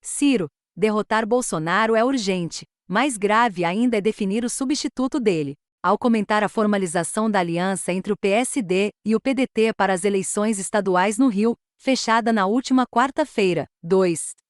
Ciro: derrotar Bolsonaro é urgente. Mais grave ainda é definir o substituto dele. Ao comentar a formalização da aliança entre o PSD e o PDT para as eleições estaduais no Rio, fechada na última quarta-feira,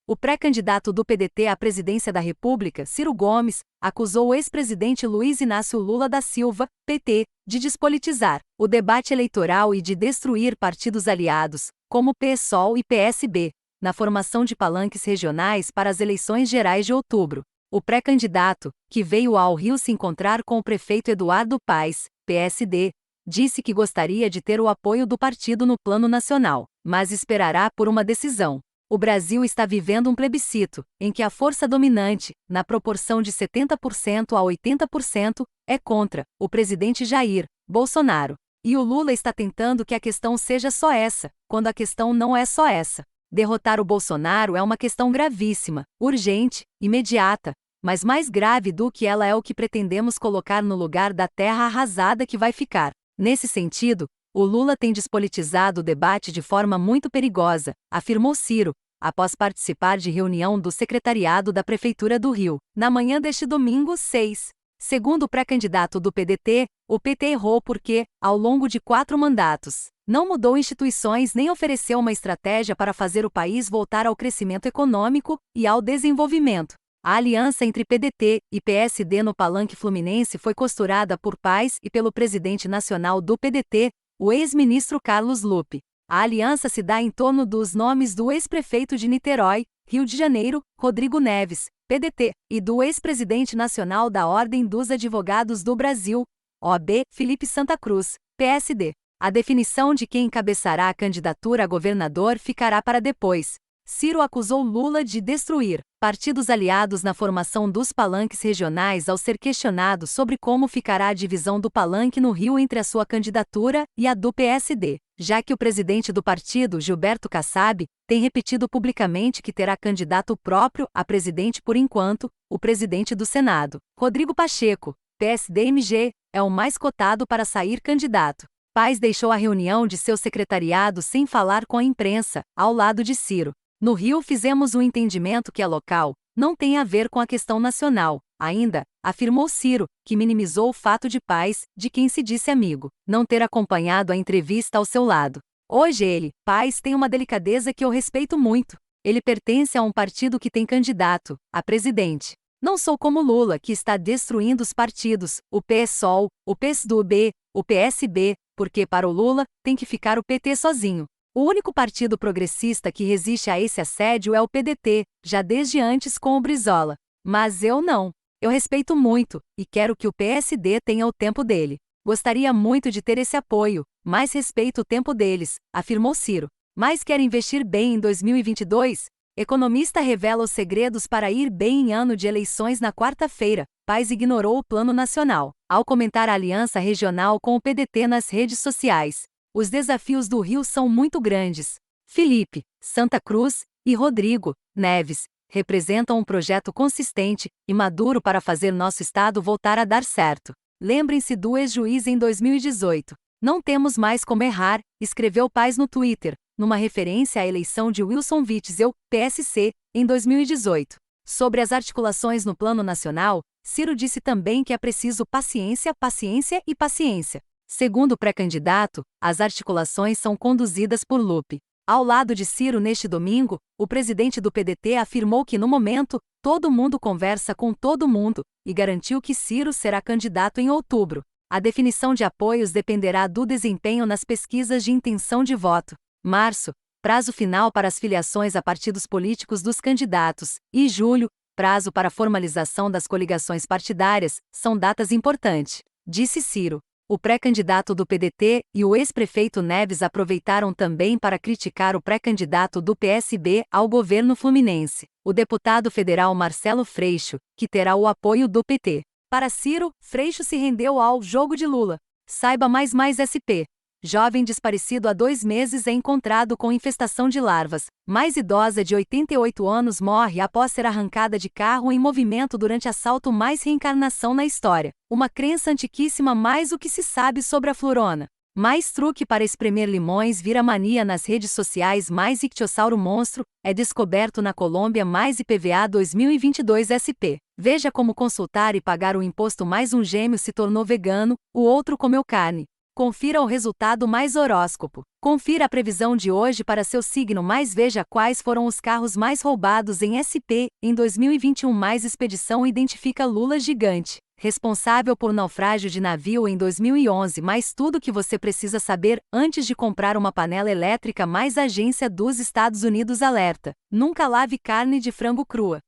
o pré-candidato do PDT à presidência da República, Ciro Gomes, acusou o ex-presidente Luiz Inácio Lula da Silva, PT, de despolitizar o debate eleitoral e de destruir partidos aliados, como PSOL e PSB, na formação de palanques regionais para as eleições gerais de outubro. O pré-candidato, que veio ao Rio se encontrar com o prefeito Eduardo Paes, PSD, disse que gostaria de ter o apoio do partido no plano nacional, mas esperará por uma decisão. O Brasil está vivendo um plebiscito, em que a força dominante, na proporção de 70% a 80%, é contra o presidente Jair Bolsonaro. E o Lula está tentando que a questão seja só essa, quando a questão não é só essa. Derrotar o Bolsonaro é uma questão gravíssima, urgente, imediata, mas mais grave do que ela é o que pretendemos colocar no lugar da terra arrasada que vai ficar. Nesse sentido, o Lula tem despolitizado o debate de forma muito perigosa, afirmou Ciro, após participar de reunião do secretariado da Prefeitura do Rio, na manhã deste domingo 6. Segundo o pré-candidato do PDT, o PT errou porque, ao longo de 4 mandatos, não mudou instituições nem ofereceu uma estratégia para fazer o país voltar ao crescimento econômico e ao desenvolvimento. A aliança entre PDT e PSD no palanque fluminense foi costurada por Paes e pelo presidente nacional do PDT, o ex-ministro Carlos Lupe. A aliança se dá em torno dos nomes do ex-prefeito de Niterói, Rio de Janeiro, Rodrigo Neves, PDT, e do ex-presidente nacional da Ordem dos Advogados do Brasil, OAB, Felipe Santa Cruz, PSD. A definição de quem encabeçará a candidatura a governador ficará para depois. Ciro acusou Lula de destruir partidos aliados na formação dos palanques regionais ao ser questionado sobre como ficará a divisão do palanque no Rio entre a sua candidatura e a do PSD, já que o presidente do partido, Gilberto Kassab, tem repetido publicamente que terá candidato próprio a presidente por enquanto. O presidente do Senado, Rodrigo Pacheco, PSD-MG, é o mais cotado para sair candidato. Paes deixou a reunião de seu secretariado sem falar com a imprensa, ao lado de Ciro. No Rio fizemos um entendimento que é local, não tem a ver com a questão nacional, ainda, afirmou Ciro, que minimizou o fato de Paes, de quem se disse amigo, não ter acompanhado a entrevista ao seu lado. Hoje Paes tem uma delicadeza que eu respeito muito. Ele pertence a um partido que tem candidato a presidente. Não sou como Lula, que está destruindo os partidos, o PSOL, o PSDB, o PSB, porque para o Lula, tem que ficar o PT sozinho. O único partido progressista que resiste a esse assédio é o PDT, já desde antes com o Brizola. Mas eu não. Eu respeito muito, e quero que o PSD tenha o tempo dele. Gostaria muito de ter esse apoio, mas respeito o tempo deles, afirmou Ciro. Mas quer investir bem em 2022? Economista revela os segredos para ir bem em ano de eleições na quarta-feira. Paes ignorou o plano nacional, ao comentar a aliança regional com o PDT nas redes sociais. Os desafios do Rio são muito grandes. Felipe, Santa Cruz e Rodrigo Neves representam um projeto consistente e maduro para fazer nosso estado voltar a dar certo. Lembrem-se do ex-juiz em 2018. Não temos mais como errar, escreveu Paes no Twitter, numa referência à eleição de Wilson Witzel, PSC, em 2018. Sobre as articulações no plano nacional, Ciro disse também que é preciso paciência, paciência e paciência. Segundo o pré-candidato, as articulações são conduzidas por Lupe. Ao lado de Ciro neste domingo, o presidente do PDT afirmou que no momento, todo mundo conversa com todo mundo, e garantiu que Ciro será candidato em outubro. A definição de apoios dependerá do desempenho nas pesquisas de intenção de voto. Março, prazo final para as filiações a partidos políticos dos candidatos, e julho, prazo para formalização das coligações partidárias, são datas importantes, disse Ciro. O pré-candidato do PDT e o ex-prefeito Neves aproveitaram também para criticar o pré-candidato do PSB ao governo fluminense, o deputado federal Marcelo Freixo, que terá o apoio do PT. Para Ciro, Freixo se rendeu ao jogo de Lula. Saiba mais SP. Jovem desaparecido há 2 meses é encontrado com infestação de larvas. Mais idosa de 88 anos morre após ser arrancada de carro em movimento durante assalto mais reencarnação na história. Uma crença antiquíssima mais o que se sabe sobre a florona. Mais truque para espremer limões vira mania nas redes sociais. Mais ictiossauro monstro é descoberto na Colômbia. Mais IPVA 2022 SP. Veja como consultar e pagar o imposto. Mais um gêmeo se tornou vegano, o outro comeu carne. Confira o resultado. Mais horóscopo. Confira a previsão de hoje para seu signo. Mais veja quais foram os carros mais roubados em SP em 2021. Mais expedição identifica Lula gigante, responsável por naufrágio de navio em 2011. Mais tudo que você precisa saber antes de comprar uma panela elétrica. Mais agência dos Estados Unidos alerta: nunca lave carne de frango crua.